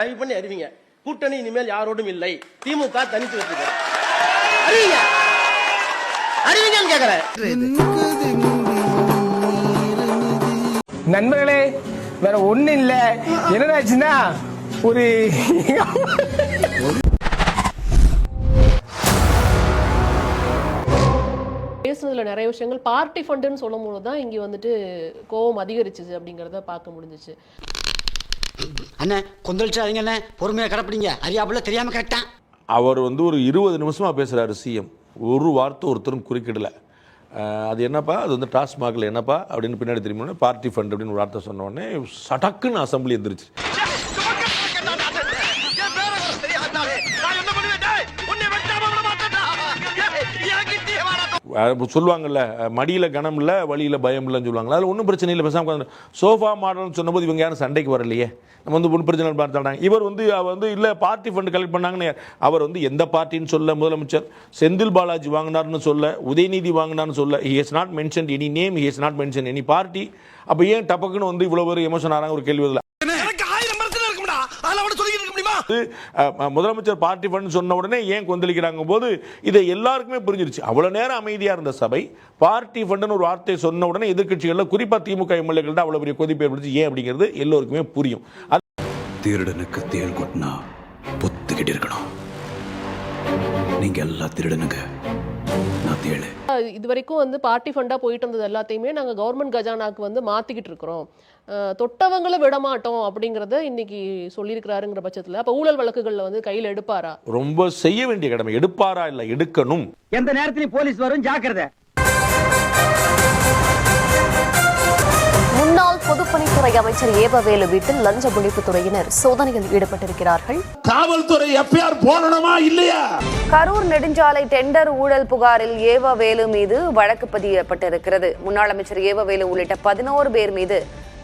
பண்ணி அறிவிங்க. கூட்டணி இனிமேல் யாரோடும் இல்லை, திமுக தனித்து வச்சிருக்க அறிவிங்க, அறிவிங்கன்னு கேக்குறேன். நண்பர்களே வேற ஒண்ணு இல்ல, என்னடாச்சுன்னா ஒரு பேசுனதுல நிறைய விஷயங்கள் பார்ட்டி ஃபண்டுன்னு சொல்லும் போது தான் இங்க வந்துட்டு கோவம் அதிகரிச்சுது அப்படிங்கறத பார்க்க முடிஞ்சிச்சு. அண்ணே கொந்தளிச்சாதீங்க அண்ணே, பொறுமையா கடப்பிடிங்க, அறியாப்புல தெரியாம கரெக்டா. அவர் வந்து ஒரு 20 நிமிஷமா பேசுறாரு சிஎம், ஒரு வார்த்தை ஒருத்தரும் குறுக்கிடல. அது என்னப்பா, அது வந்து டாஸ்மாகில் என்னப்பா அப்படின்னு பின்னாடி திரும்பினோடனே பார்ட்டி ஃபண்ட் அப்படின்னு ஒரு வார்த்தை சொன்ன உடனே சடக்குன்னு அசம்பிளி எந்திரிச்சு. சொல்லுவாங்கல்ல, மடியில கனம் இல்லை வழியில பயம் இல்லைன்னு சொல்லுவாங்களா, அதில் ஒன்றும் பிரச்சனை இல்லை, பேசாம சோஃபா மாடல்னு சொன்னபோது இவங்க யாரும் சண்டைக்கு வரலையே, நம்ம வந்து ஒன்றும் பிரச்சனை பார்த்தாங்க. இவர் வந்து இல்லை பார்ட்டி ஃபண்ட் கலெக்ட் பண்ணாங்கன்னு அவர் வந்து எந்த பார்ட்டின்னு சொல்ல, முதலமைச்சர் செந்தில் பாலாஜி வாங்கினார்னு சொல்ல, உதயநிதி வாங்கினார்னு சொல்ல, he has not mentioned any name, he has not mentioned any party. அப்போ ஏன் டப்பக்குன்னு வந்து இவ்வளோ ஒரு எமோஷன் ஆகிறாங்க ஒரு கேள்வி இல்லை. முதலமைச்சர் பார்ட்டி ஃபண்ட் சொன்ன உடனே ஏன் கொந்தளிக்கிறாங்க போது இதை எல்லாருக்குமே புரிஞ்சிருச்சு. அவ்வளவு நேரம் அமைதியா இருந்த சபை பார்ட்டி ஃபண்ட் ஒரு வார்த்தை சொன்ன உடனே எதிர்க்கட்சிகள்ல குறிப்பா திமுக எம்எல்ஏக்கள் தான் அவ்வளவு பெரிய கொதிப்பு ஏற்படுச்சு. ஏன் அப்படிங்கிறது எல்லோருக்குமே புரியும். திருடனுக்கு தேள் கொட்டினா பொத்துக்கிட்டு இருக்கணும். நீங்க எல்லாம் திருடனுங்க, நான் தேளு. இது வரைக்கும் வந்து பார்ட்டி ஃபண்டா போயிட்டு இருந்தது எல்லாத்தையுமே நாங்க கவர்மெண்ட் கஜானாக்கு வந்து மாத்திக்கிட்டு இருக்கிறோம், தொட்டவங்களை விடமாட்டோம் அப்படிங்கறத இன்னைக்கு சொல்லியிருக்கிறாருங்கிற பட்சத்துல அப்ப ஊழல் வழக்குகள்ல வந்து கையில எடுப்பாரா? ரொம்ப செய்ய வேண்டிய கடமை, எடுப்பாரா இல்ல எடுக்கணும். எந்த நேரத்திலும் போலீஸ் வரும், ஜாக்கிரதை. முன்னாள் பொதுப்பணித்துறை அமைச்சர் ஏவவேலு வீட்டில் லஞ்ச ஒழிப்பு துறையினர் சோதனையில் ஈடுபட்டிருக்கிறார்கள். காவல்துறை எஃப்ஐஆர் போடணுமா இல்லையா? கரூர் நெடுஞ்சாலை டெண்டர் ஊழல் புகாரில் ஏவவேலு மீது வழக்கு பதியப்பட்டிருக்கிறது. முன்னாள் அமைச்சர் ஏவவேலு உள்ளிட்ட 11 பேர் மீது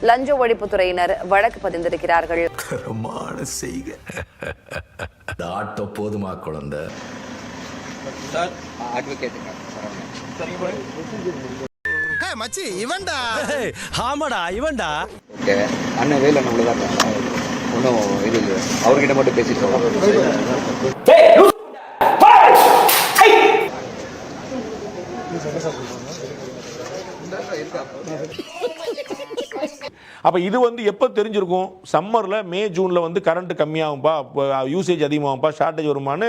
லஞ்ச ஒழிப்பு துறையினர் வழக்கு பதிந்திருக்கிறார்கள். போதுமா குழந்தை? மச்சி இவன்டா. ஆமாடா இவன்டா. ஓகே அண்ணன் வேலை நம்மளதான் ஒன்றும் இது இல்லை, அவர்கிட்ட மட்டும் பேசிட்டு அப்ப இது வந்து எப்ப தெரிஞ்சிருக்கும்? சம்மர்ல மே ஜூன்ல வந்து கரண்ட் கம்மியாகும்பா, யூசேஜ் அதிகமாகும்பா, ஷார்டேஜ் வருமானு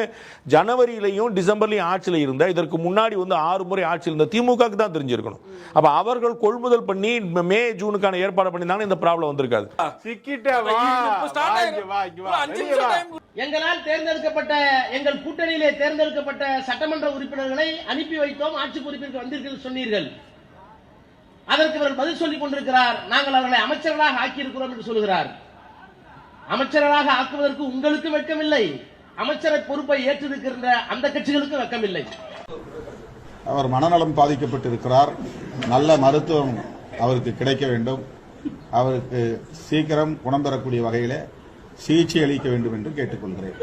ஜனவரியிலையும் டிசம்பர்லையும் ஆட்சியில் இருந்த, இதற்கு முன்னாடி வந்து 6 முறை ஆட்சியில் இருந்த திமுகக்கு தான் தெரிஞ்சிருக்கணும். அப்ப அவர்கள் கொள்முதல் பண்ணி மே ஜூனுக்கான ஏற்பாடு பண்ணியிருந்தாங்க, இந்த ப்ராப்ளம் வந்திருக்காது. எங்களால் தேர்ந்தெடுக்கப்பட்ட, எங்கள் கூட்டணியிலே தேர்ந்தெடுக்கப்பட்ட சட்டமன்ற உறுப்பினர்களை அனுப்பி வைத்தோம், ஆட்சி பொறுப்பிற்கு வந்தீர்கள் சொன்னீர்கள். அதற்கு அவர் பதில் சொல்லிக் கொண்டிருக்கிறார், நாங்கள் அவர்களை அமைச்சர்களாக ஆக்கியிருக்கிறோம் என்று சொல்கிறார். அமைச்சர்களாக ஆக்குவதற்கு உங்களுக்கு வெட்கமில்லை, அமைச்சரை பொறுப்பை ஏற்றிருக்கின்ற அந்த கட்சிகளுக்கு வெட்கமில்லை. அவர் மனநலம் பாதிக்கப்பட்டிருக்கிறார், நல்ல மருத்துவம் அவருக்கு கிடைக்க வேண்டும், அவருக்கு சீக்கிரம் குணம் பெறக்கூடிய வகையிலே சிகிச்சை அளிக்க வேண்டும் என்று கேட்டுக்கொள்கிறேன்.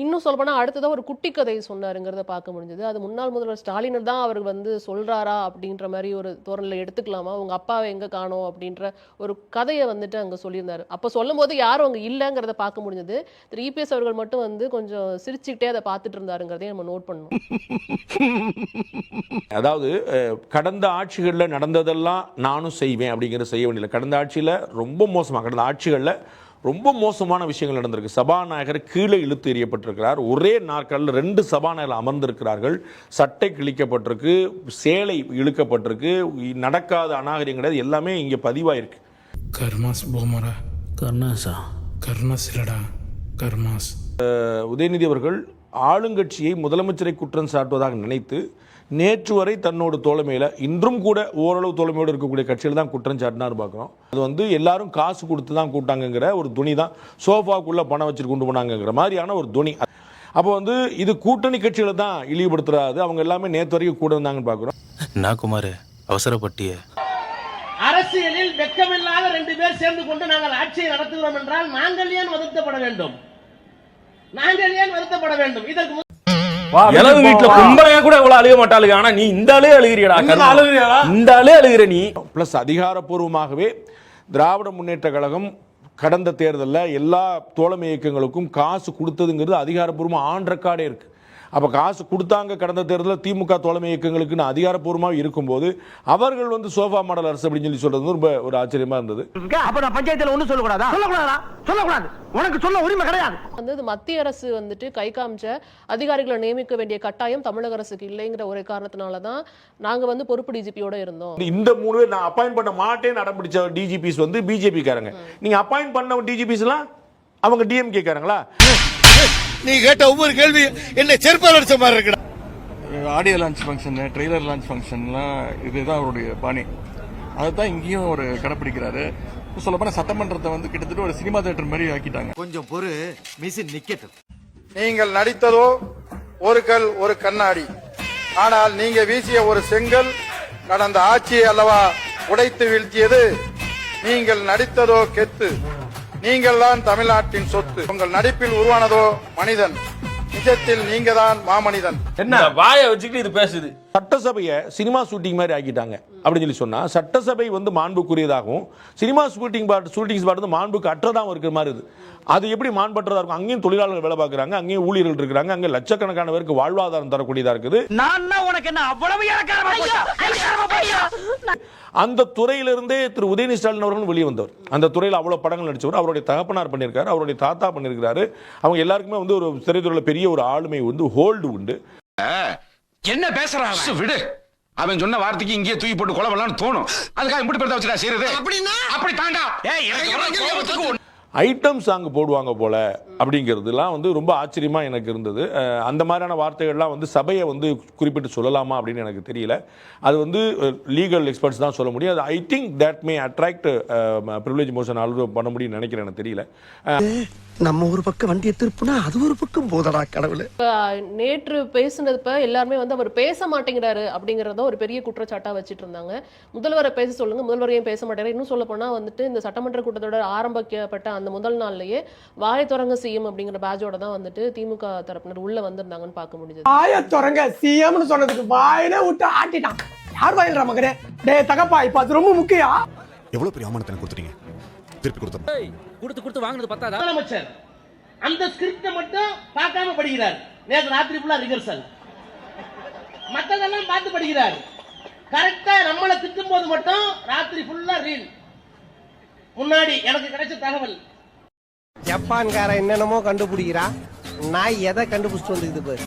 இன்னும் சொல்ல போனா அடுத்ததான் ஒரு குட்டி கதை சொன்னாருங்கிறத பார்க்க முடிஞ்சது. அது முன்னாள் முதல்வர் ஸ்டாலினர் தான் அவர் வந்து சொல்றாரா அப்படின்ற மாதிரி ஒரு தோரணையில எடுத்துக்கலாமா, உங்க அப்பாவை எங்க காணோம் அப்படின்ற ஒரு கதையை வந்துட்டு அங்க சொல்லியிருந்தாரு. அப்ப சொல்லும் போது யாரும் அங்க இல்லைங்கிறத பார்க்க முடிஞ்சது. திரு இபிஎஸ் அவர்கள் மட்டும் வந்து கொஞ்சம் சிரிச்சுக்கிட்டே அதை பார்த்துட்டு இருந்தாருங்கிறதையும் நம்ம நோட் பண்ணணும். அதாவது கடந்த ஆட்சிகளில் நடந்ததெல்லாம் நானும் செய்வேன் அப்படிங்கிறத செய்ய வேண்டியது. கடந்த ஆட்சியில் ரொம்ப மோசமாக, கடந்த ஆட்சிகளில் ரொம்ப மோசமான விஷயங்கள் நடந்திருக்கு. சபாநாயகர் கீழே இழுத்து எறியப்பட்டிருக்கிறார், ஒரே நாற்காலில் 2 சபாநாயகர் அமர்ந்திருக்கிறார்கள், சட்டை கிழிக்கப்பட்டிருக்கு, சேலை இழுக்கப்பட்டிருக்கு, நடக்காத அநாகரிகம் கிடையாது, எல்லாமே இங்கே பதிவாயிருக்கு. கர்மாஸ் போமரா கர்ணாசா கர்ணாஸ் இல்லடா கர்மாஸ். உதயநிதி அவர்கள் ஆளுங்கட்சியை முதலமைச்சரை குற்றம் சாட்டுவதாக நினைத்து நேற்று வரை தன்னோட தோழமையில், இன்றும் கூட ஓரளவு தோழமையோடு இருக்கக்கூடிய கட்சியில் தான் குற்றம் சாட்டினார் பார்க்குறோம். அது வந்து எல்லாரும் காசு கொடுத்து தான் கூட்டாங்கிற ஒரு துணி தான், சோஃபாக்குள்ளே பணம் வச்சுட்டு கொண்டு போனாங்கிற மாதிரியான ஒரு துணி. அப்போ வந்து இது கூட்டணி கட்சிகளை தான் இழிவுபடுத்துறாது, அவங்க எல்லாமே நேற்று வரைக்கும் கூட இருந்தாங்கன்னு பார்க்குறோம். நான் குமார் அவசரப்பட்டிய அரசியலில் வெட்கமில்லாத 2 பேர் சேர்ந்து கொண்டு நாங்கள் ஆட்சியை நடத்துகிறோம் என்றால் நாங்கள் ஏன் வருத்தப்பட வேண்டும்? நாங்கள் ஏன் வருத்தப்பட வேண்டும்? இதற்கு இளவு வீட்டுல கும்பலையா கூட இவ்வளவு அழுக மாட்டாளுங்க. ஆனா நீ இந்த ஆளே அழுகிறியடா, இந்த ஆளே அழுகிற நீ. பிளஸ் அதிகாரப்பூர்வமாகவே திராவிட முன்னேற்ற கழகம் கடந்த தேர்தலில் எல்லா தோழமை இயக்கங்களுக்கும் காசு கொடுத்ததுங்கிறது அதிகாரப்பூர்வமாக ஆன் ரெக்கார்டே இருக்கு. அப்போ காசு கொடுத்தாங்க கடந்த தேர்தலில் திமுக தோழமை இயக்கங்களுக்குன்னு அதிகாரப்பூர்வமாக இருக்கும்போது அவர்கள் வந்து சோஃபா மாடல் அரசு அப்படின்னு சொல்லி சொல்றது ரொம்ப ஒரு ஆச்சரியமா இருந்தது. அப்ப நான் பஞ்சாயத்துல ஒண்ணும் சொல்லக்கூடாதா? சொல்லக்கூடாது. உனக்கு சொல்ல உரிமை கிடையாது. வந்து மத்திய அரசு வந்துட்டு கை காமிச்ச அதிகாரிகளை நியமிக்க வேண்டிய கட்டாயம் தமிழக அரசுக்கு இல்லைங்கிற ஒரே காரணத்தினால தான் நாங்க வந்து பொறுப்பு டிஜிபியோட இருந்தோம். இந்த 3 பேர் நான் அப்பாயிண்ட் பண்ண மாட்டேன்னு அடம்பிடிச்ச டிஜிபிஸ் வந்து பிஜேபி காரங்க. நீங்க அப்பாயிண்ட் பண்ண டிஜிபிஸ் எல்லாம் அவங்க டிஎம்கே காரங்களா? நீ கேட்ட ஒவ்வொரு கேள்வி என்ன செருப்பால் அடிச்ச மாதிரி இருக்குடா. Audio launch function, trailer launch ஃபங்க்ஷன்லாம் இதுதான் அவருடைய பாணி. அதுதான் இங்கேயும் ஒரு கடைப்பிடிக்கிறாரு. சொல்லப்போனா சட்டமன்றத்தை வந்து கிட்டத்தட்ட ஒரு சினிமா தியேட்டர் மாதிரி ஆக்கிட்டாங்க. கொஞ்சம் பொறு, மிஷின் நிக்கட்டும். நீங்கள் நடித்ததோ ஒரு கல் ஒரு கண்ணாடி, ஆனால் நீங்க வீசிய ஒரு செங்கல் கடந்த ஆட்சியை அல்லவா உடைத்து வீழ்த்தியது. நீங்கள் நடித்ததோ கெத்து, நீங்கள் தான் தமிழ்நாட்டின் சொத்து. உங்கள் நடிப்பில் உருவானதோ மனிதன், நிஜத்தில் நீங்க தான் மாமனிதன். என்ன வாயை வச்சுக்கிட்டு இது பேசுது? சட்டசபையை சினிமா ஷூட்டிங் மாதிரி ஆக்கிட்டாங்க அப்படின்னு சொல்லி சொன்னா சட்டசபை வந்து மாண்புக்குரியதாகவும் சினிமா ஷூட்டிங் ஸ்பாட் மாண்புக்கு அற்றதாகவும் இருக்கிற மாதிரி இது. அது எப்படி மாண்பற்றதா இருக்கும்? அங்கேயும் தொழிலாளர்கள் வேலை பார்க்குறாங்க, அங்கேயும் ஊழியர்கள் இருக்கிறாங்க, அங்கே லட்சக்கணக்கான பேருக்கு வாழ்வாதாரம் தரக்கூடியதா இருக்குது. உனக்கு என்ன அவ்வளவு அந்த துறையிலிருந்தே திரு உதயநிதி ஸ்டாலின் அவர்கள் வெளியே வந்தவர். அந்த துறையில் அவ்வளவு படங்கள் நடிச்சவர். அவருடைய தகப்பனார் பண்ணியிருக்காரு, அவருடைய தாத்தா பண்ணியிருக்காரு. அவங்க எல்லாருக்குமே வந்து ஒரு திரைத்துறையில் பெரிய ஒரு ஆளுமை வந்து ஹோல்டு உண்டு. என்ன பேசுறான் விடு. அவன் சொன்ன வார்த்தைக்கு இங்கேயே தூக்கி போட்டு கொலை பண்ணலாம்னு தோணும். அதுக்காக இப்படி பெருதா வச்சுடா செய்யறது. அப்படி தாண்டா ஐட்டம் சாங் போடுவாங்க போல அப்படிங்கிறதுலாம் வந்து ரொம்ப ஆச்சரியமா எனக்கு இருந்தது. அந்த மாதிரியான வார்த்தைகள்லாம் வந்து சபையை வந்து குறிப்பிட்டு சொல்லலாமா அப்படின்னு எனக்கு தெரியல. அது வந்து லீகல் எக்ஸ்பர்ட்ஸ் தான் சொல்ல முடியும். அது I think that may attract privilege motion already பண்ண முடியும்னு நினைக்கிறேன். எனக்கு தெரியல. நம்ம ஒரு பக்கம் வண்டியை திருப்புனா அது ஒரு பக்கம் போதடா கடவுளே. நேற்று பேசுனதுப்ப எல்லாருமே வந்து அவர் பேச மாட்டேங்கிறாரு அப்படிங்கறத ஒரு பெரிய குற்றச்சாட்டா வச்சிட்டு இருந்தாங்க. முதல்வரை பேச சொல்லுங்க, முதல்வரையும் பேச மாட்டேங்கிறாரு. இன்னும் சொல்ல போனா வந்துட்டு இந்த சட்டமன்ற கூட்டத்தோட ஆரம்பிக்கப்பட்ட அந்த முதல் நாள்லயே வாயை தொடங்க சிஎம் அப்படிங்கிற பேஜோட தான் வந்துட்டு திமுக தரப்பினர் உள்ள வந்திருந்தாங்கன்னு பார்க்க முடிஞ்சது. வாயை தொடங்க சிஎம்னு சொன்னதுக்கு வாயில விட்டு ஆட்டிட்டான். யார் வாயில்ரா மகனே? டேய் தகப்பா, இப்ப அது ரொம்ப முக்கியம். எவ்வளவு பெரிய அவமானத்தை கொடுத்துட்டீங்க. திருப்பி கொடுத்து வாங்குனது பத்தாதா? முதலமைச்சர் அந்த ஸ்கிரிப்ட மட்டும் பார்க்காம படிக்கிறார். நேற்று ராத்திரி ஃபுல்லா ரிஹர்சல், மத்ததெல்லாம் பார்த்து படிக்கிறார். கரெக்டா நம்மளை திட்டும் போது மட்டும் ராத்திரி ஃபுல்லா ரீல். முன்னாடி எனக்கு கிடைச்ச தகவல், ஜப்பான்கார என்னென்னமோ கண்டுபிடிக்கிறா, நான் எதை கண்டுபிடிச்சிட்டு வந்துக்குது பாரு.